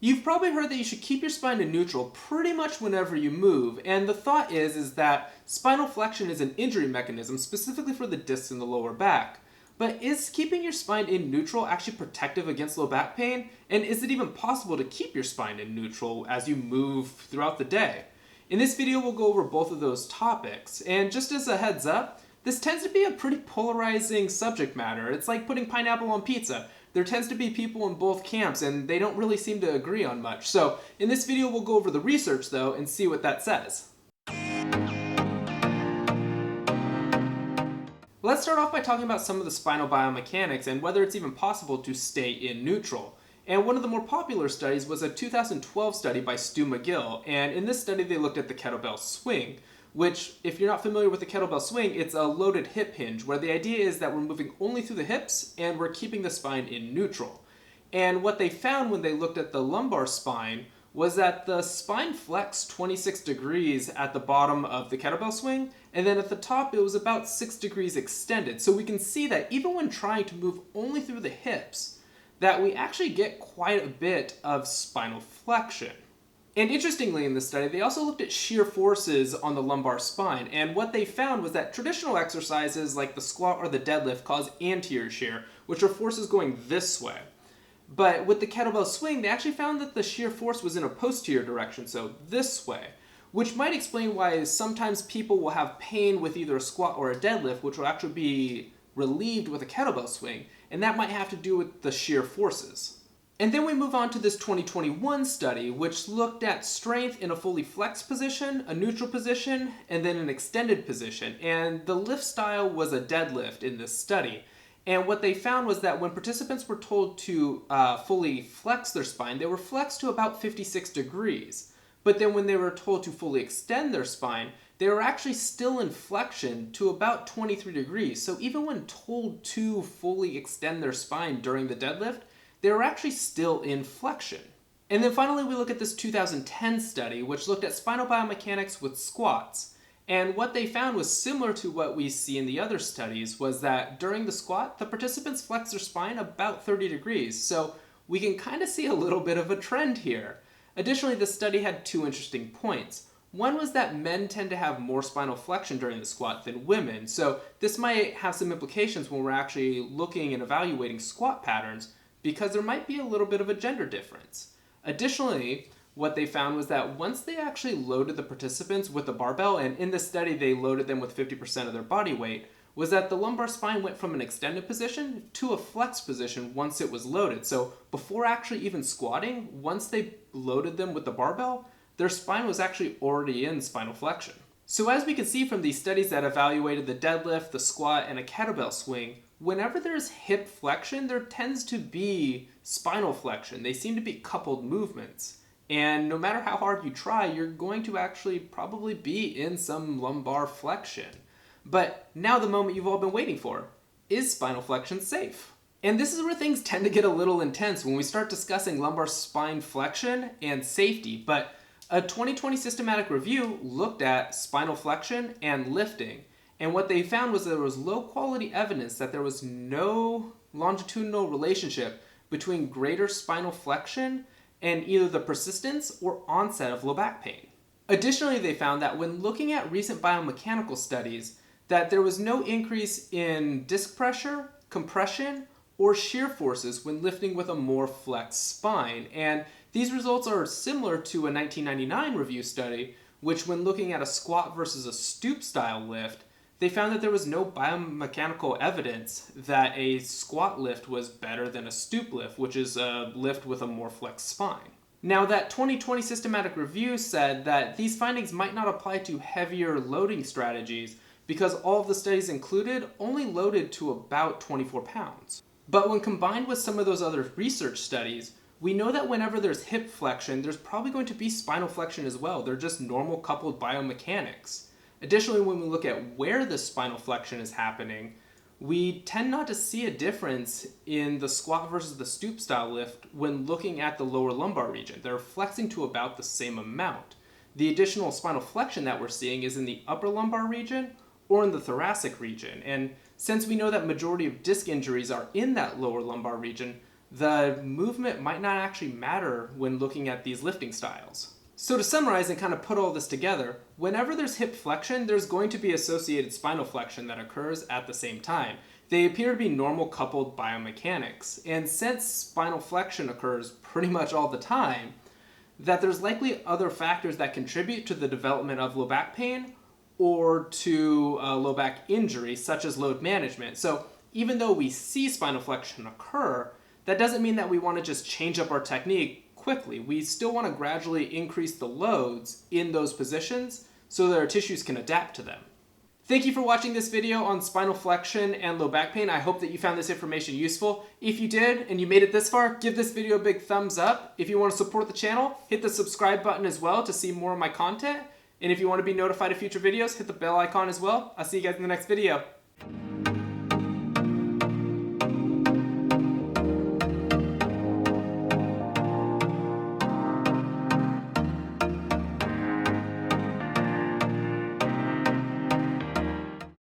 You've probably heard that you should keep your spine in neutral pretty much whenever you move, and the thought is that spinal flexion is an injury mechanism specifically for the discs in the lower back. But is keeping your spine in neutral actually protective against low back pain? And is it even possible to keep your spine in neutral as you move throughout the day? In this video, we'll go over both of those topics, and just as a heads up, this tends to be a pretty polarizing subject matter. It's like putting pineapple on pizza. There tends to be people in both camps and they don't really seem to agree on much. So in this video we'll go over the research though and see what that says. Let's start off by talking about some of the spinal biomechanics and whether it's even possible to stay in neutral. And one of the more popular studies was a 2012 study by Stu McGill, and in this study they looked at the kettlebell swing, which, if you're not familiar with the kettlebell swing, it's a loaded hip hinge, where the idea is that we're moving only through the hips and we're keeping the spine in neutral. And what they found when they looked at the lumbar spine was that the spine flexed 26 degrees at the bottom of the kettlebell swing, and then at the top it was about 6 degrees extended. So we can see that even when trying to move only through the hips, that we actually get quite a bit of spinal flexion. And interestingly in this study, they also looked at shear forces on the lumbar spine, and what they found was that traditional exercises like the squat or the deadlift cause anterior shear, which are forces going this way. But with the kettlebell swing, they actually found that the shear force was in a posterior direction, so this way, which might explain why sometimes people will have pain with either a squat or a deadlift, which will actually be relieved with a kettlebell swing, and that might have to do with the shear forces. And then we move on to this 2021 study, which looked at strength in a fully flexed position, a neutral position, and then an extended position. And the lift style was a deadlift in this study. And what they found was that when participants were told to fully flex their spine, they were flexed to about 56 degrees. But then when they were told to fully extend their spine, they were actually still in flexion to about 23 degrees. So even when told to fully extend their spine during the deadlift, they were actually still in flexion. And then finally we look at this 2010 study, which looked at spinal biomechanics with squats. And what they found was similar to what we see in the other studies, was that during the squat, the participants flexed their spine about 30 degrees. So we can kind of see a little bit of a trend here. Additionally, the study had two interesting points. One was that men tend to have more spinal flexion during the squat than women. So this might have some implications when we're actually looking and evaluating squat patterns, because there might be a little bit of a gender difference. Additionally, what they found was that once they actually loaded the participants with the barbell, and in this study they loaded them with 50% of their body weight, was that the lumbar spine went from an extended position to a flexed position once it was loaded. So before actually even squatting, once they loaded them with the barbell, their spine was actually already in spinal flexion. So as we can see from these studies that evaluated the deadlift, the squat, and a kettlebell swing, whenever there's hip flexion, there tends to be spinal flexion. They seem to be coupled movements. And no matter how hard you try, you're going to actually probably be in some lumbar flexion. But now the moment you've all been waiting for. Is spinal flexion safe? And this is where things tend to get a little intense when we start discussing lumbar spine flexion and safety. But a 2020 systematic review looked at spinal flexion and lifting. And what they found was there was low quality evidence that there was no longitudinal relationship between greater spinal flexion and either the persistence or onset of low back pain. Additionally, they found that when looking at recent biomechanical studies, that there was no increase in disc pressure, compression, or shear forces when lifting with a more flexed spine. And these results are similar to a 1999 review study, which when looking at a squat versus a stoop style lift, they found that there was no biomechanical evidence that a squat lift was better than a stoop lift, which is a lift with a more flexed spine. Now, that 2020 systematic review said that these findings might not apply to heavier loading strategies because all of the studies included only loaded to about 24 pounds. But when combined with some of those other research studies, we know that whenever there's hip flexion, there's probably going to be spinal flexion as well. They're just normal coupled biomechanics. Additionally, when we look at where the spinal flexion is happening, we tend not to see a difference in the squat versus the stoop style lift when looking at the lower lumbar region. They're flexing to about the same amount. The additional spinal flexion that we're seeing is in the upper lumbar region or in the thoracic region. And since we know that majority of disc injuries are in that lower lumbar region, the movement might not actually matter when looking at these lifting styles. So to summarize and kind of put all this together, whenever there's hip flexion, there's going to be associated spinal flexion that occurs at the same time. They appear to be normal coupled biomechanics. And since spinal flexion occurs pretty much all the time, that there's likely other factors that contribute to the development of low back pain or to low back injury, such as load management. So even though we see spinal flexion occur, that doesn't mean that we want to just change up our technique quickly. We still want to gradually increase the loads in those positions so that our tissues can adapt to them. Thank you for watching this video on spinal flexion and low back pain. I hope that you found this information useful. If you did and you made it this far, give this video a big thumbs up. If you want to support the channel, hit the subscribe button as well to see more of my content. And if you want to be notified of future videos, hit the bell icon as well. I'll see you guys in the next video.